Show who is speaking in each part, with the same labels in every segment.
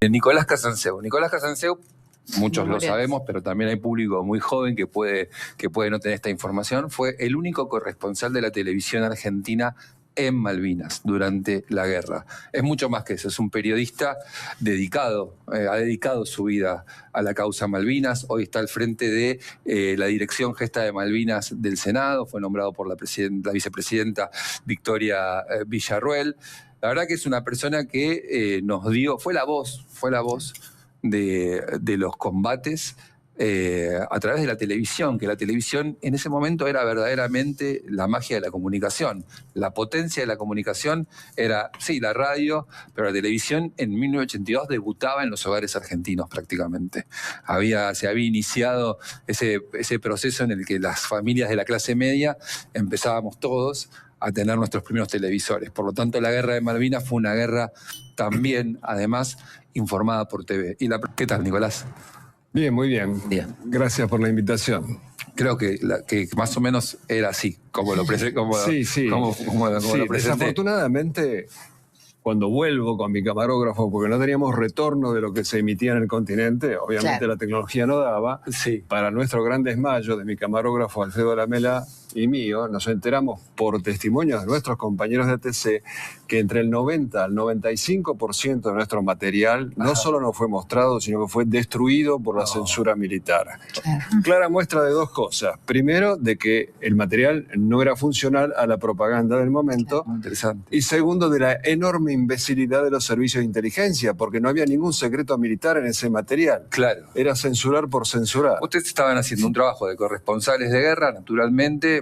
Speaker 1: Nicolás Casanseu. Nicolás Casanseu, muchos lo sabemos, pero también hay público muy joven que puede no tener esta información, fue el único corresponsal de la televisión argentina en Malvinas durante la guerra. Es mucho más que eso, es un periodista dedicado, ha dedicado su vida a la causa Malvinas, hoy está al frente de la Dirección Gesta de Malvinas del Senado, fue nombrado por la vicepresidenta Victoria Villarruel. La verdad que es una persona que nos dio, fue la voz de los combates a través de la televisión, que la televisión en ese momento era verdaderamente la magia de la comunicación. La potencia de la comunicación era, sí, la radio, pero la televisión en 1982 debutaba en los hogares argentinos prácticamente. Se había iniciado ese proceso en el que las familias de la clase media empezábamos todos a tener nuestros primeros televisores. Por lo tanto, la guerra de Malvinas fue una guerra también, además, informada por TV. ¿Qué tal, Nicolás?
Speaker 2: Bien, muy bien. Gracias por la invitación.
Speaker 1: Creo que más o menos era así, como lo presenté.
Speaker 2: Sí.
Speaker 1: Como lo presenté.
Speaker 2: Desafortunadamente, cuando vuelvo con mi camarógrafo, porque no teníamos retorno de lo que se emitía en el continente, obviamente la tecnología no daba, para nuestro gran desmayo de mi camarógrafo Alfredo Lamela y mío, nos enteramos por testimonios de nuestros compañeros de ATC que entre el 90 al 95% de nuestro material no solo no fue mostrado, sino que fue destruido por la censura militar. Clara muestra de dos cosas. Primero, de que el material no era funcional a la propaganda del momento.
Speaker 1: Interesante.
Speaker 2: Y segundo, de la enorme imbecilidad de los servicios de inteligencia, porque no había ningún secreto militar en ese material.
Speaker 1: Claro.
Speaker 2: Era censurar por censurar.
Speaker 1: Ustedes estaban haciendo un trabajo de corresponsales de guerra, naturalmente,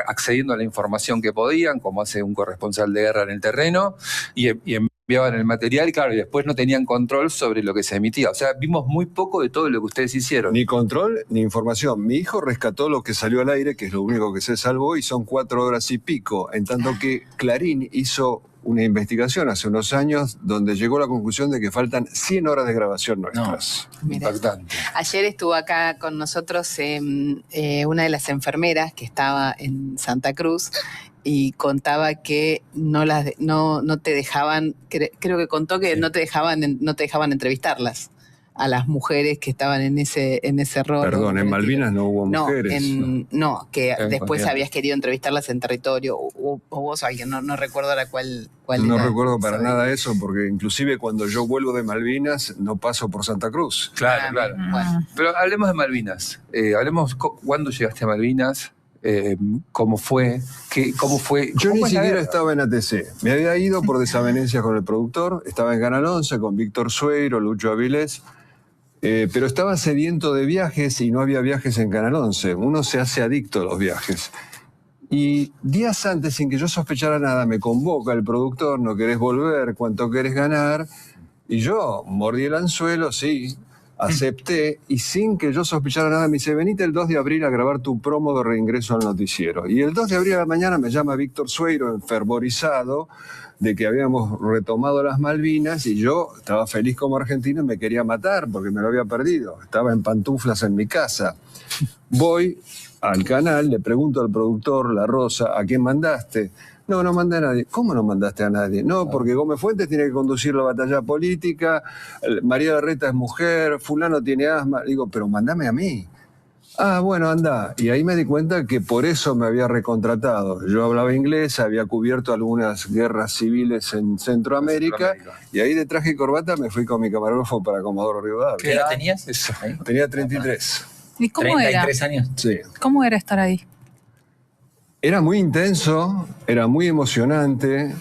Speaker 1: accediendo a la información que podían, como hace un corresponsal de guerra en el terreno, y enviaban el material, claro, y después no tenían control sobre lo que se emitía. O sea, vimos muy poco de todo lo que ustedes hicieron.
Speaker 2: Ni control, ni información. Mi hijo rescató lo que salió al aire, que es lo único que se salvó, y son 4 horas y pico, en tanto que Clarín hizo una investigación hace unos años donde llegó a la conclusión de que faltan 100 horas de grabación nuestras.
Speaker 1: Impactante.
Speaker 3: Ayer estuvo acá con nosotros una de las enfermeras que estaba en Santa Cruz y contaba que no te dejaban, creo que contó que no te dejaban
Speaker 2: entrevistarlas
Speaker 3: a las mujeres que estaban en ese rol.
Speaker 2: Perdón, en Malvinas no hubo mujeres.
Speaker 3: Después habías querido entrevistarlas en territorio, o vos alguien, no recuerdo ahora cuál
Speaker 2: no
Speaker 3: era.
Speaker 2: recuerdo para nada eso, porque inclusive cuando yo vuelvo de Malvinas no paso por Santa Cruz.
Speaker 1: Claro. Bueno. Pero hablemos de Malvinas. Hablemos cuándo llegaste a Malvinas. ¿Cómo fue?
Speaker 2: Yo ni siquiera estaba en ATC. Me había ido por desavenencias con el productor. Estaba en Canal 11 con Víctor Sueiro, Lucho Avilés. Pero estaba sediento de viajes y no había viajes en Canal 11. Uno se hace adicto a los viajes. Y días antes, sin que yo sospechara nada, me convoca el productor: ¿no querés volver? ¿Cuánto querés ganar? Y yo mordí el anzuelo, sí. Acepté, y sin que yo sospechara nada me dice: venite el 2 de abril a grabar tu promo de reingreso al noticiero. Y el 2 de abril a la mañana me llama Víctor Sueiro, enfervorizado de que habíamos retomado las Malvinas, y yo estaba feliz como argentino y me quería matar porque me lo había perdido. Estaba en pantuflas en mi casa. Voy al canal, le pregunto al productor, La Rosa: ¿a quién mandaste? No mandé a nadie. ¿Cómo no mandaste a nadie? No, porque Gómez Fuentes tiene que conducir la batalla política, María Larreta es mujer, fulano tiene asma. Digo, pero mandame a mí. Ah, bueno, anda. Y ahí me di cuenta que por eso me había recontratado. Yo hablaba inglés, había cubierto algunas guerras civiles en Centroamérica, y ahí de traje y corbata me fui con mi camarógrafo para Comodoro Rivadavia.
Speaker 4: ¿Qué edad tenías?
Speaker 2: Tenía 33.
Speaker 5: ¿Y cómo
Speaker 4: 33
Speaker 5: era?
Speaker 4: años.
Speaker 2: Sí.
Speaker 5: ¿Cómo era estar ahí?
Speaker 2: Era muy intenso, era muy emocionante,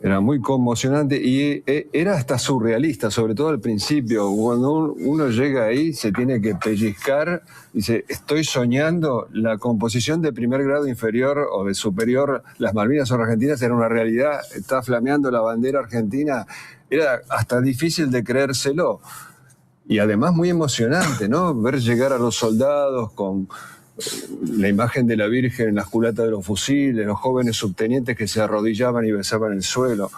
Speaker 2: era muy conmocionante y era hasta surrealista, sobre todo al principio. Cuando uno llega ahí se tiene que pellizcar, dice: estoy soñando. La composición de primer grado inferior o de superior, las Malvinas son argentinas, era una realidad. Está flameando la bandera argentina, era hasta difícil de creérselo. Y además muy emocionante, ¿no? Ver llegar a los soldados con la imagen de la Virgen en las culatas de los fusiles, los jóvenes subtenientes que se arrodillaban y besaban el suelo.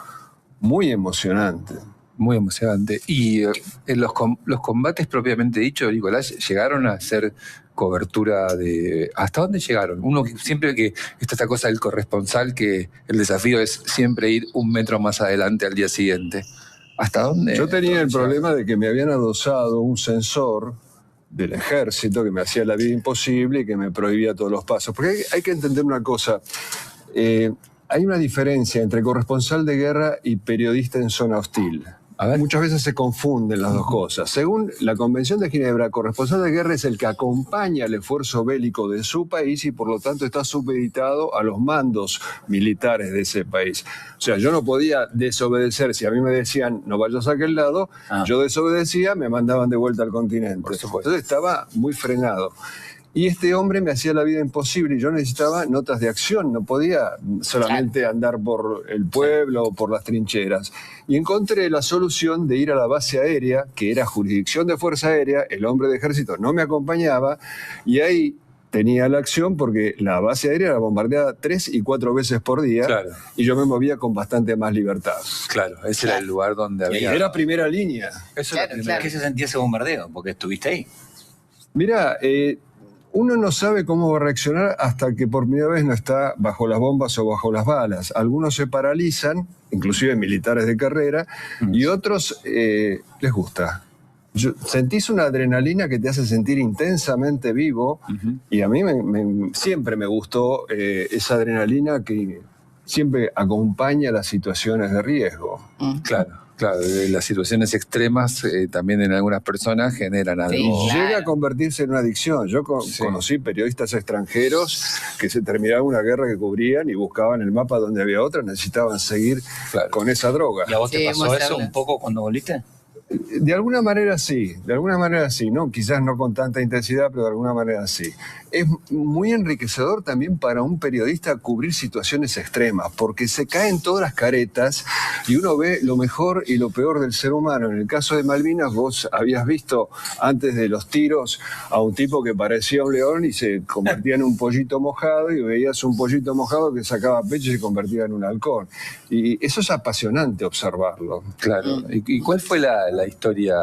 Speaker 2: Muy emocionante.
Speaker 1: Muy emocionante. Y en los combates propiamente dicho, Nicolás, llegaron a hacer cobertura de... ¿Hasta dónde llegaron? Uno siempre que está esta cosa del corresponsal, que el desafío es siempre ir un metro más adelante al día siguiente. ¿Hasta dónde?
Speaker 2: Yo tenía el problema de que me habían adosado un sensor del ejército que me hacía la vida imposible y que me prohibía todos los pasos. Porque hay que entender una cosa. Hay una diferencia entre corresponsal de guerra y periodista en zona hostil. Muchas veces se confunden las dos cosas. Según la Convención de Ginebra, corresponsal de guerra es el que acompaña el esfuerzo bélico de su país y por lo tanto está supeditado a los mandos militares de ese país. O sea, yo no podía desobedecer. Si a mí me decían no vayas a aquel lado, yo desobedecía, me mandaban de vuelta al continente. Entonces estaba muy frenado. Y este hombre me hacía la vida imposible y yo necesitaba notas de acción, no podía solamente andar por el pueblo o por las trincheras. Y encontré la solución de ir a la base aérea, que era jurisdicción de Fuerza Aérea, el hombre de ejército no me acompañaba y ahí tenía la acción porque la base aérea era bombardeada 3 y 4 veces por día y yo me movía con bastante más libertad.
Speaker 1: Claro, ese era el lugar donde había...
Speaker 2: Era primera línea.
Speaker 4: Eso era ¿Qué se sentía ese bombardeo? Porque estuviste ahí.
Speaker 2: Mirá, uno no sabe cómo va a reaccionar hasta que por primera vez no está bajo las bombas o bajo las balas. Algunos se paralizan, inclusive militares de carrera, y otros les gusta. Sentís una adrenalina que te hace sentir intensamente vivo, y a mí siempre me gustó esa adrenalina que siempre acompaña las situaciones de riesgo.
Speaker 1: Claro. Claro, las situaciones extremas también en algunas personas generan algo.
Speaker 3: Sí, claro.
Speaker 2: Llega a convertirse en una adicción. Yo conocí periodistas extranjeros que se terminaba una guerra que cubrían y buscaban el mapa donde había otra, necesitaban seguir con esa droga.
Speaker 4: ¿Y a vos te pasó eso un poco cuando volviste?
Speaker 2: De alguna manera sí, ¿no? Quizás no con tanta intensidad, pero de alguna manera sí. Es muy enriquecedor también para un periodista cubrir situaciones extremas, porque se caen todas las caretas y uno ve lo mejor y lo peor del ser humano. En el caso de Malvinas, vos habías visto antes de los tiros a un tipo que parecía un león y se convertía en un pollito mojado, y veías un pollito mojado que sacaba pecho y se convertía en un halcón. Y eso es apasionante observarlo.
Speaker 1: Claro. ¿Y cuál fue la historia,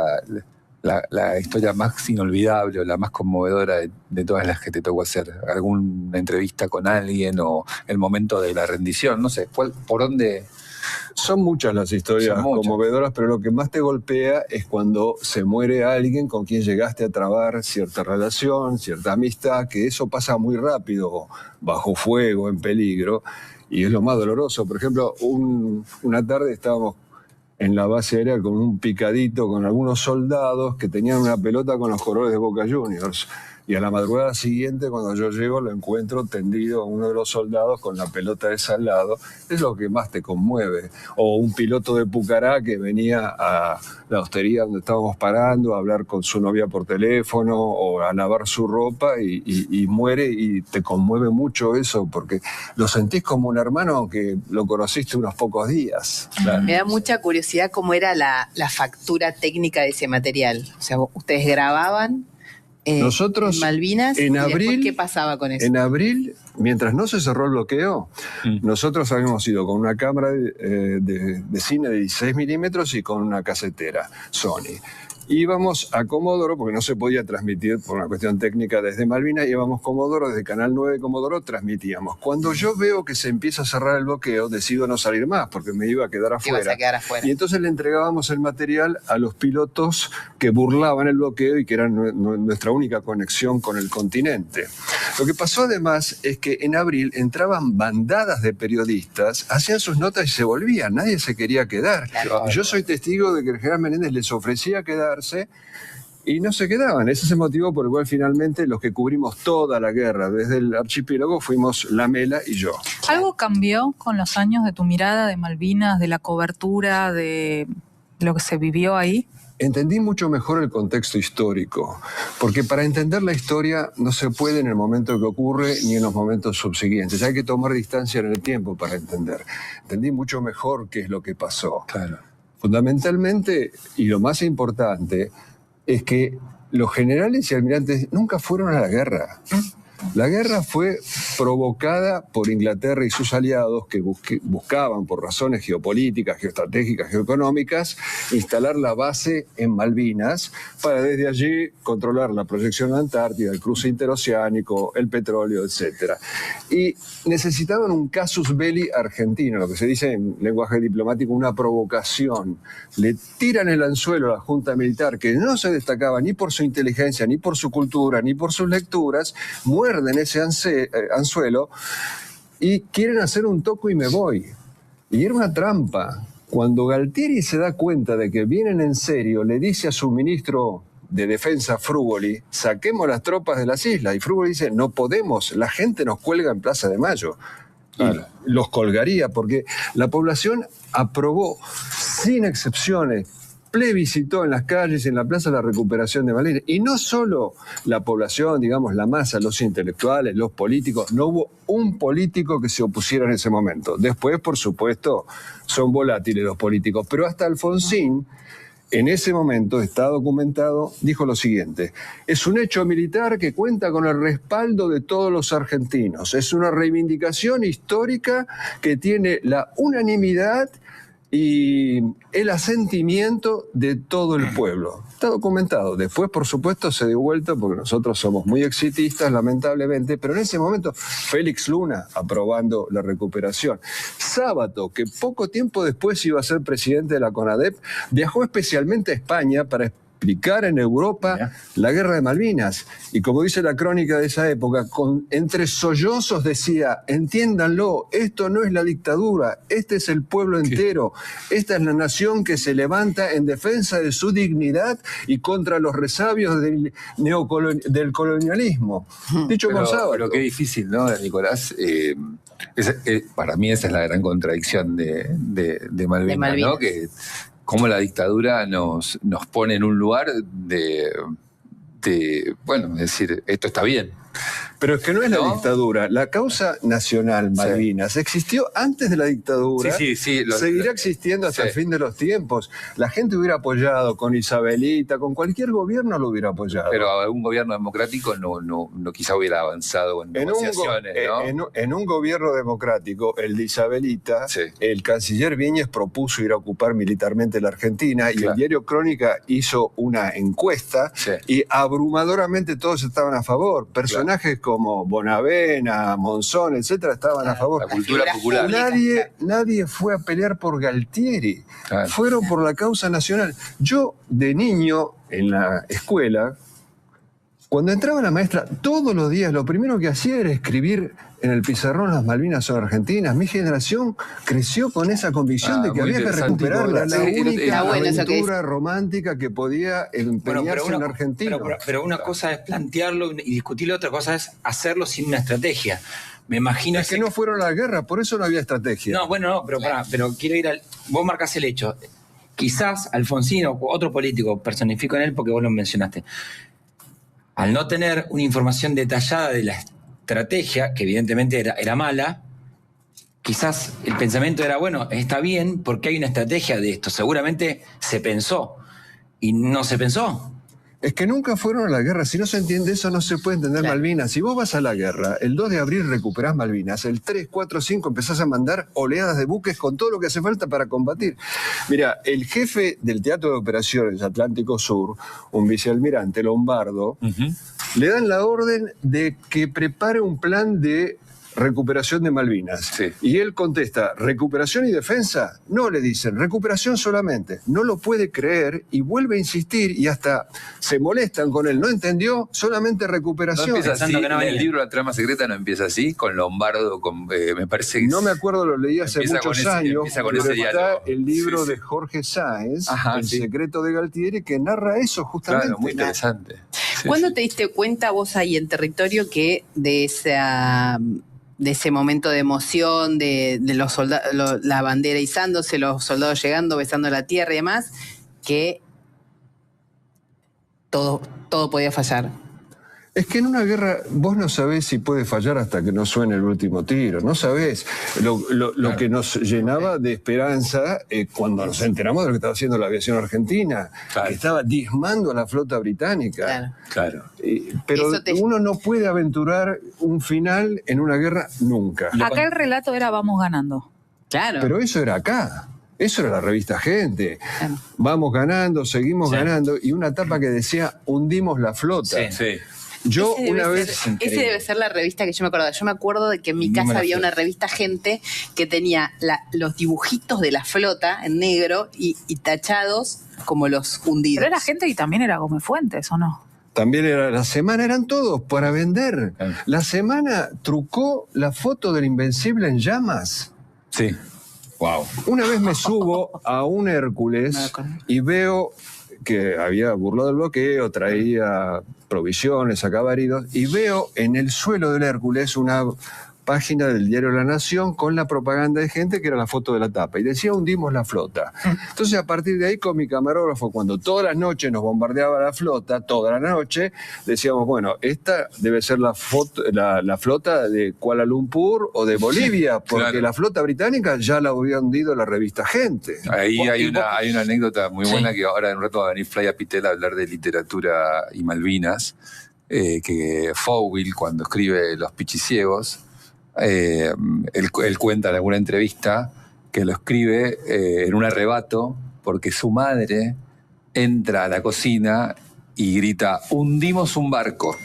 Speaker 1: la historia más inolvidable o la más conmovedora de todas las que te tocó hacer? ¿Alguna entrevista con alguien o el momento de la rendición? No sé, ¿por dónde?
Speaker 2: Son muchas las historias conmovedoras, pero lo que más te golpea es cuando se muere alguien con quien llegaste a trabar cierta relación, cierta amistad, que eso pasa muy rápido, bajo fuego, en peligro, y es lo más doloroso. Por ejemplo, una tarde estábamos en la base aérea con un picadito con algunos soldados que tenían una pelota con los colores de Boca Juniors. Y a la madrugada siguiente, cuando yo llego, lo encuentro tendido a uno de los soldados con la pelota esa al lado. Es lo que más te conmueve. O un piloto de Pucará que venía a la hostería donde estábamos parando a hablar con su novia por teléfono o a lavar su ropa y muere, y te conmueve mucho eso porque lo sentís como un hermano aunque lo conociste unos pocos días.
Speaker 3: Claro. Me da mucha curiosidad cómo era la factura técnica de ese material. O sea, ustedes grababan
Speaker 2: nosotros
Speaker 3: en Malvinas,
Speaker 2: en
Speaker 3: y
Speaker 2: abril,
Speaker 3: después, ¿qué pasaba con eso?
Speaker 2: En abril, mientras no se cerró el bloqueo, nosotros habíamos ido con una cámara de cine de 16 milímetros y con una casetera Sony. Íbamos a Comodoro, porque no se podía transmitir por una cuestión técnica desde Malvinas, íbamos a Comodoro, desde Canal 9 de Comodoro transmitíamos. Cuando yo veo que se empieza a cerrar el bloqueo, decido no salir más, porque me iba a quedar afuera. Y entonces le entregábamos el material a los pilotos que burlaban el bloqueo y que eran nuestra única conexión con el continente. Lo que pasó además es que en abril entraban bandadas de periodistas, hacían sus notas y se volvían, nadie se quería quedar. Claro. Yo soy testigo de que el general Menéndez les ofrecía quedarse y no se quedaban. Ese es el motivo por el cual finalmente los que cubrimos toda la guerra desde el archipiélago fuimos Lamela y yo.
Speaker 5: ¿Algo cambió con los años de tu mirada de Malvinas, de la cobertura, de lo que se vivió ahí?
Speaker 2: Entendí mucho mejor el contexto histórico, porque para entender la historia no se puede en el momento que ocurre ni en los momentos subsiguientes. Hay que tomar distancia en el tiempo para entender. Entendí mucho mejor qué es lo que pasó.
Speaker 1: Claro.
Speaker 2: Fundamentalmente, y lo más importante, es que los generales y almirantes nunca fueron a la guerra. La guerra fue provocada por Inglaterra y sus aliados que buscaban, por razones geopolíticas, geoestratégicas, geoeconómicas, instalar la base en Malvinas para desde allí controlar la proyección a la Antártida, el cruce interoceánico, el petróleo, etc. Y necesitaban un casus belli argentino, lo que se dice en lenguaje diplomático, una provocación. Le tiran el anzuelo a la Junta Militar, que no se destacaba ni por su inteligencia, ni por su cultura, ni por sus lecturas, muerden ese anzuelo y quieren hacer un toco y me voy. Y era una trampa. Cuando Galtieri se da cuenta de que vienen en serio, le dice a su ministro de Defensa, Frugoli, saquemos las tropas de las islas. Y Frugoli dice, no podemos, la gente nos cuelga en Plaza de Mayo. Claro. Y los colgaría porque la población aprobó, sin excepciones, plebiscitó en las calles y en la plaza la recuperación de Malvinas. Y no solo la población, digamos, la masa, los intelectuales, los políticos, no hubo un político que se opusiera en ese momento. Después, por supuesto, son volátiles los políticos, pero hasta Alfonsín, en ese momento, está documentado, dijo lo siguiente: es un hecho militar que cuenta con el respaldo de todos los argentinos. Es una reivindicación histórica que tiene la unanimidad y el asentimiento de todo el pueblo. Está documentado. Después, por supuesto, se dio vuelta porque nosotros somos muy exitistas, lamentablemente, pero en ese momento Félix Luna aprobando la recuperación. Sábato, que poco tiempo después iba a ser presidente de la CONADEP, viajó especialmente a España para explicar en Europa la guerra de Malvinas. Y como dice la crónica de esa época, entre sollozos decía, entiéndanlo, esto no es la dictadura, este es el pueblo entero, esta es la nación que se levanta en defensa de su dignidad y contra los resabios del colonialismo. Dicho con sábado.
Speaker 1: Pero qué difícil, ¿no, Nicolás? Para mí esa es la gran contradicción de Malvinas, ¿no? Que cómo la dictadura nos pone en un lugar de bueno, decir, esto está bien.
Speaker 2: Pero es que no es la dictadura. La causa nacional Malvinas existió antes de la dictadura. Seguirá existiendo hasta el fin de los tiempos. La gente hubiera apoyado con Isabelita, con cualquier gobierno lo hubiera apoyado.
Speaker 1: Pero un gobierno democrático no quizá hubiera avanzado en negociaciones, ¿no?
Speaker 2: En un gobierno democrático, el de Isabelita, el canciller Viñes propuso ir a ocupar militarmente la Argentina y el diario Crónica hizo una encuesta y abrumadoramente todos estaban a favor. Personajes como Bonavena, Monzón, etcétera, estaban a favor.
Speaker 1: La cultura popular.
Speaker 2: Nadie fue a pelear por Galtieri. Fueron por la causa nacional. Yo, de niño, en la escuela, cuando entraba la maestra, todos los días lo primero que hacía era escribir en el pizarrón las Malvinas son argentinas. Mi generación creció con esa convicción de que había que recuperarla. La única aventura romántica que podía empeñarse en Argentina.
Speaker 4: Pero una cosa es plantearlo y discutirlo, otra cosa es hacerlo sin una estrategia. Me imagino
Speaker 2: que no fueron a la guerra, por eso no había estrategia.
Speaker 4: Pero quiero ir al... Vos marcás el hecho. Quizás Alfonsín o otro político, personifico en él porque vos lo mencionaste, al no tener una información detallada de la estrategia, que evidentemente era mala, quizás el pensamiento era, bueno, está bien porque hay una estrategia de esto. Seguramente se pensó y no se pensó.
Speaker 2: Es que nunca fueron a la guerra. Si no se entiende eso, no se puede entender Malvinas. Si vos vas a la guerra, el 2 de abril recuperás Malvinas, el 3, 4, 5 empezás a mandar oleadas de buques con todo lo que hace falta para combatir. Mira, el jefe del Teatro de Operaciones Atlántico Sur, un vicealmirante Lombardo, le dan la orden de que prepare un plan de recuperación de Malvinas. Y él contesta, ¿recuperación y defensa? No, le dicen, recuperación solamente. No lo puede creer y vuelve a insistir y hasta se molestan con él. ¿No entendió? Solamente recuperación.
Speaker 1: No empieza así, el libro La Trama Secreta no empieza así, con Lombardo, me parece que...
Speaker 2: No me acuerdo, lo leí hace muchos años,
Speaker 1: pero
Speaker 2: está el libro de Jorge Sáenz, El secreto de Galtieri, que narra eso justamente.
Speaker 1: Claro, muy interesante.
Speaker 3: ¿Cuándo te diste cuenta vos ahí en territorio que de ese momento de emoción, de los soldados, la bandera izándose, los soldados llegando, besando la tierra y demás, que todo podía fallar?
Speaker 2: Es que en una guerra vos no sabés si puede fallar hasta que no suene el último tiro. No sabés lo que nos llenaba de esperanza cuando nos enteramos de lo que estaba haciendo la aviación argentina.
Speaker 1: Claro.
Speaker 2: Que estaba diezmando a la flota británica.
Speaker 1: Claro.
Speaker 2: Pero uno no puede aventurar un final en una guerra nunca.
Speaker 5: Acá el relato era vamos ganando.
Speaker 3: Claro.
Speaker 2: Pero eso era acá. Eso era la revista Gente.
Speaker 3: Claro.
Speaker 2: Vamos ganando, seguimos ganando. Y una tapa que decía, hundimos la flota.
Speaker 1: Sí.
Speaker 2: Yo
Speaker 3: Ese
Speaker 2: una
Speaker 3: debe
Speaker 2: vez...
Speaker 3: ser- ese debe ser la revista que yo me acuerdo. Yo me acuerdo de que en mi casa había una revista Gente que tenía los dibujitos de la flota en negro y tachados como los hundidos.
Speaker 5: Pero era Gente y también era Gómez Fuentes, ¿o no?
Speaker 2: También era la semana, eran todos para vender.
Speaker 1: Claro.
Speaker 2: La semana trucó la foto del Invencible en llamas.
Speaker 1: Sí.
Speaker 4: Wow.
Speaker 2: Una vez me subo a un Hércules
Speaker 3: No me acuerdo.
Speaker 2: y veo que había burlado el bloqueo, traía provisiones, sacaba heridos, y veo en el suelo del Hércules una página del diario La Nación con la propaganda de Gente, que era la foto de la tapa, y decía hundimos la flota. Entonces, a partir de ahí, con mi camarógrafo, cuando todas las noches nos bombardeaba la flota, toda la noche, decíamos, bueno, esta debe ser la flota de Kuala Lumpur o de Bolivia, porque
Speaker 1: Claro.
Speaker 2: la flota británica ya la había hundido la revista Gente.
Speaker 1: Ahí hay una anécdota muy buena
Speaker 4: Sí.
Speaker 1: que ahora en un rato va a venir Flaya Pitel a hablar de literatura y Malvinas, que Fowell, cuando escribe Los Pichiciegos, él cuenta en alguna entrevista que lo escribe en un arrebato porque su madre entra a la cocina y grita, hundimos un barco.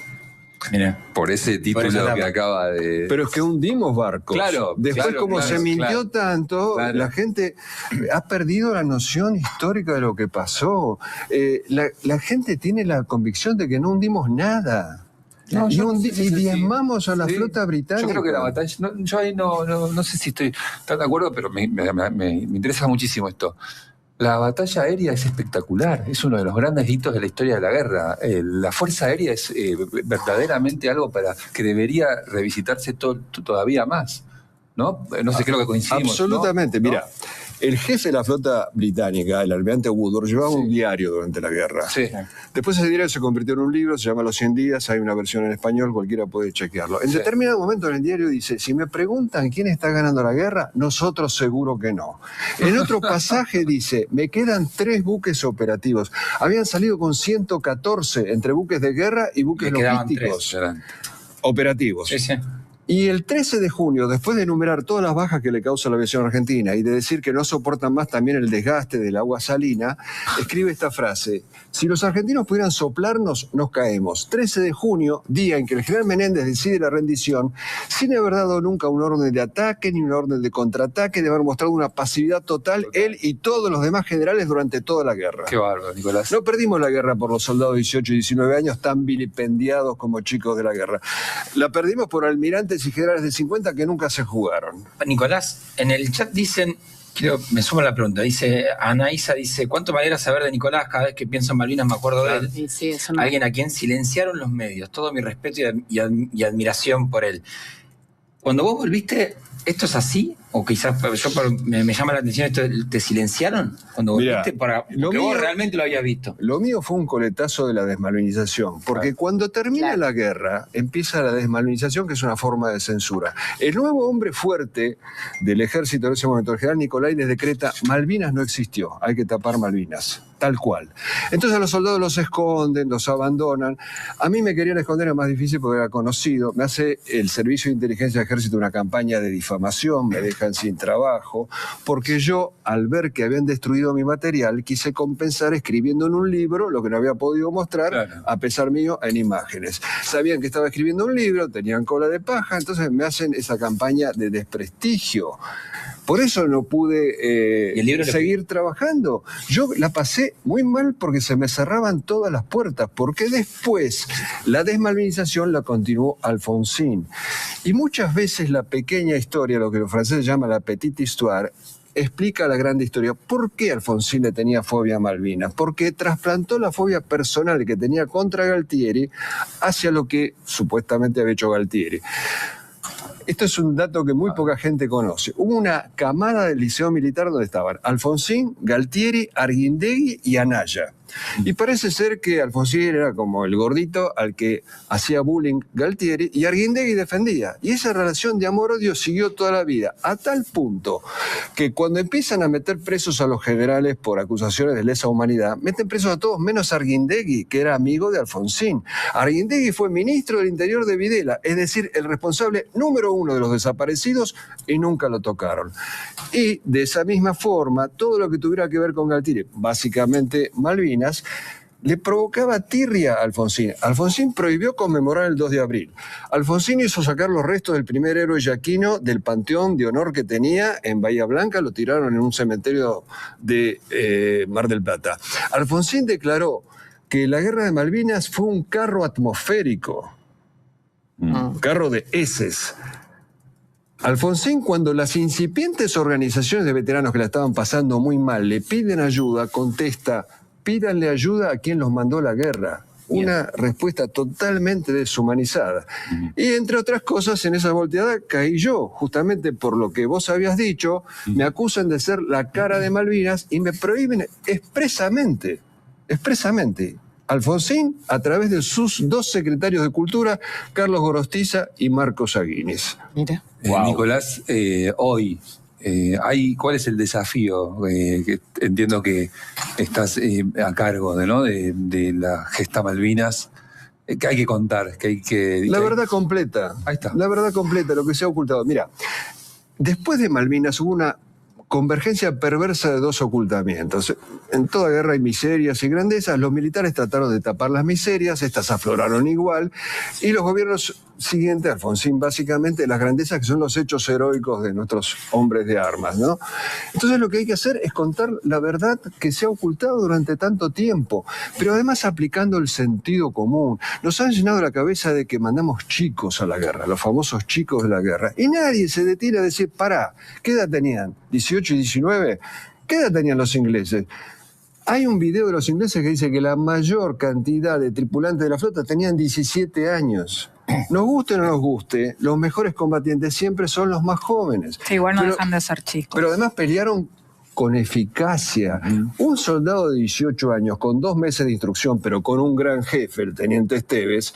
Speaker 4: Mira.
Speaker 1: Por ese título
Speaker 4: esa
Speaker 1: que
Speaker 4: tapa.
Speaker 1: acaba de...
Speaker 2: Pero es que hundimos barcos.
Speaker 1: Claro,
Speaker 2: Después,
Speaker 1: claro,
Speaker 2: como
Speaker 1: claro,
Speaker 2: se mintió
Speaker 1: claro.
Speaker 2: tanto,
Speaker 1: Claro.
Speaker 2: la gente ha perdido la noción histórica de lo que pasó. La gente tiene la convicción de que no hundimos nada.
Speaker 1: No, yo no sé
Speaker 2: y
Speaker 1: si es así.
Speaker 2: diezmamos a la
Speaker 1: Sí.
Speaker 2: flota británica.
Speaker 1: Yo creo que la batalla, yo ahí no sé si estoy tan de acuerdo, pero me interesa muchísimo esto. La batalla aérea es espectacular, es uno de los grandes hitos de la historia de la guerra. La fuerza aérea es verdaderamente algo para que debería revisitarse todavía más, ¿no? No sé, creo que coincidimos.
Speaker 2: Absolutamente.
Speaker 1: ¿no?
Speaker 2: Mira, el jefe de la flota británica, el almirante Woodward, llevaba un diario durante la guerra.
Speaker 1: Sí.
Speaker 2: Después ese diario se convirtió en un libro, se llama Los 100 días, hay una versión en español, cualquiera puede chequearlo. En
Speaker 1: Sí.
Speaker 2: determinado momento en el diario dice, si me preguntan quién está ganando la guerra, nosotros seguro que no. En otro pasaje dice, me quedan 3 buques operativos. Habían salido con 114 entre buques de guerra y buques
Speaker 4: Le quedaban
Speaker 2: logísticos
Speaker 1: Eran-
Speaker 2: operativos.
Speaker 4: Sí, sí.
Speaker 2: Y el 13 de junio, después de enumerar todas las bajas que le causa la aviación argentina y de decir que no soportan más también el desgaste del agua salina, escribe esta frase: si los argentinos pudieran soplarnos, nos caemos. 13 de junio, día en que el general Menéndez decide la rendición, sin haber dado nunca un orden de ataque ni un orden de contraataque, de haber mostrado una pasividad total, él y todos los demás generales durante toda la guerra.
Speaker 1: Qué bárbaro, Nicolás.
Speaker 2: No perdimos la guerra por los soldados de 18 y 19 años tan vilipendiados como chicos de la guerra. La perdimos por almirantes y generales de 50 que nunca se jugaron.
Speaker 4: Nicolás, en el chat dicen, creo, me sumo a la pregunta, dice, Anaísa dice, ¿cuánto me alegra saber de Nicolás? Cada vez que pienso en Malvinas me acuerdo de él.
Speaker 3: Y sí, eso no-
Speaker 4: Alguien a quien silenciaron los medios. Todo mi respeto y admiración por él. Cuando vos volviste, ¿esto es así? O quizás me llama la atención esto, ¿te silenciaron cuando
Speaker 2: Mirá,
Speaker 4: volviste?
Speaker 2: lo
Speaker 4: Porque vos
Speaker 2: mío-
Speaker 4: realmente lo habías visto.
Speaker 2: Lo mío fue un coletazo de la desmalvinización, porque cuando termina
Speaker 3: Claro.
Speaker 2: la guerra, empieza la desmalvinización, que es una forma de censura. El nuevo hombre fuerte del ejército en ese momento, el general Nicolai, les decreta: Malvinas no existió, hay que tapar Malvinas, tal cual. Entonces a los soldados los esconden, los abandonan. A mí me querían esconder, era más difícil porque era conocido. Me hace el Servicio de Inteligencia del Ejército una campaña de difamación, me dejan sin trabajo, porque yo, al ver que habían destruido mi material, quise compensar escribiendo en un libro lo que no había podido mostrar,
Speaker 1: Claro.
Speaker 2: a pesar mío, en imágenes. Sabían que estaba escribiendo un libro, tenían cola de paja, entonces me hacen esa campaña de desprestigio. Por eso no pude
Speaker 4: ¿Y el libro
Speaker 2: seguir trabajando. Yo la pasé muy mal porque se me cerraban todas las puertas, porque después la desmalvinización la continuó Alfonsín. Y muchas veces la pequeña historia, lo que los franceses llaman la petite histoire, explica la gran historia. ¿Por qué Alfonsín le tenía fobia a Malvinas? Porque trasplantó la fobia personal que tenía contra Galtieri hacia lo que supuestamente había hecho Galtieri. Esto es un dato que muy poca gente conoce. Hubo una camada del Liceo Militar donde estaban Alfonsín, Galtieri, Arguindegui y Anaya. Y parece ser que Alfonsín era como el gordito al que hacía bullying Galtieri y Arguindegui defendía. Y esa relación de amor-odio siguió toda la vida, a tal punto que cuando empiezan a meter presos a los generales por acusaciones de lesa humanidad, meten presos a todos menos a Arguindegui, que era amigo de Alfonsín. Arguindegui fue ministro del Interior de Videla, es decir, el responsable número 1 de los desaparecidos, y nunca lo tocaron. Y de esa misma forma, todo lo que tuviera que ver con Galtieri, básicamente Malvinas, le provocaba tirria a Alfonsín. Alfonsín prohibió conmemorar el 2 de abril. Alfonsín hizo sacar los restos del primer héroe yaquino del panteón de honor que tenía en Bahía Blanca, lo tiraron en un cementerio de Mar del Plata. Alfonsín declaró que la guerra de Malvinas fue un carro atmosférico, un carro de heces. Alfonsín, cuando las incipientes organizaciones de veteranos que la estaban pasando muy mal le piden ayuda, contesta: pídanle ayuda a quien los mandó a la guerra. Una respuesta totalmente deshumanizada. Y entre otras cosas, en esa volteada caí yo, justamente por lo que vos habías dicho. Me acusan de ser la cara de Malvinas y me prohíben expresamente, Alfonsín, a través de sus 2 secretarios de Cultura, Carlos Gorostiza y Marcos Aguinis.
Speaker 3: Mira.
Speaker 1: Nicolás, hoy, ¿cuál es el desafío? Que entiendo que estás a cargo de la gesta Malvinas, que hay que contar, que hay que...
Speaker 2: La verdad completa.
Speaker 1: Ahí está.
Speaker 2: La verdad completa, lo que se ha ocultado. Mira, después de Malvinas hubo una convergencia perversa de 2 ocultamientos. En toda guerra hay miserias y grandezas. Los militares trataron de tapar las miserias, estas afloraron igual, y los gobiernos siguientes, Alfonsín básicamente, las grandezas que son los hechos heroicos de nuestros hombres de armas, ¿no? Entonces lo que hay que hacer es contar la verdad que se ha ocultado durante tanto tiempo, pero además aplicando el sentido común. Nos han llenado la cabeza de que mandamos chicos a la guerra, los famosos chicos de la guerra, y nadie se detiene a decir: pará, ¿qué edad tenían? ¿18 y 19? ¿Qué edad tenían los ingleses? Hay un video de los ingleses que dice que la mayor cantidad de tripulantes de la flota tenían 17 años. Nos guste o no nos guste, los mejores combatientes siempre son los más jóvenes.
Speaker 5: Sí, igual no dejan de ser chicos.
Speaker 2: Pero además pelearon con eficacia. Un soldado de 18 años con 2 meses de instrucción, pero con un gran jefe, el teniente Esteves,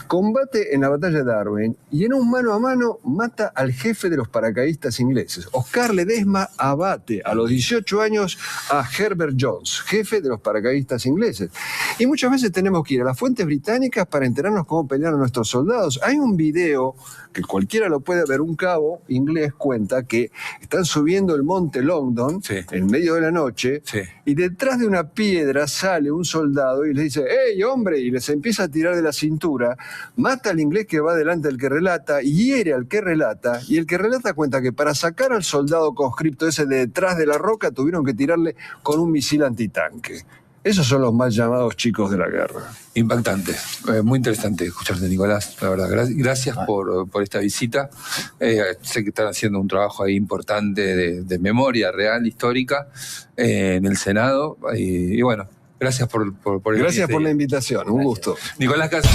Speaker 2: combate en la batalla de Darwin y en un mano a mano mata al jefe de los paracaidistas ingleses. Oscar Ledesma abate a los 18 años a Herbert Jones, jefe de los paracaidistas ingleses. Y muchas veces tenemos que ir a las fuentes británicas para enterarnos cómo pelearon nuestros soldados. Hay un video que cualquiera lo puede ver, un cabo inglés cuenta que están subiendo el monte Longdon en medio de la noche y detrás de una piedra sale un soldado y les dice: ¡Ey, hombre! Y les empieza a tirar de la cintura, mata al inglés que va delante del que relata, hiere al que relata, y el que relata cuenta que para sacar al soldado conscripto ese de detrás de la roca tuvieron que tirarle con un misil antitanque. Esos son los mal llamados chicos de la guerra.
Speaker 1: Impactante, muy interesante escucharte, Nicolás, la verdad. Gracias por esta visita. Sé que están haciendo un trabajo ahí importante de memoria real, histórica, en el Senado. Y bueno, gracias por
Speaker 2: Gracias por la invitación, un gusto.
Speaker 1: Nicolás Casas.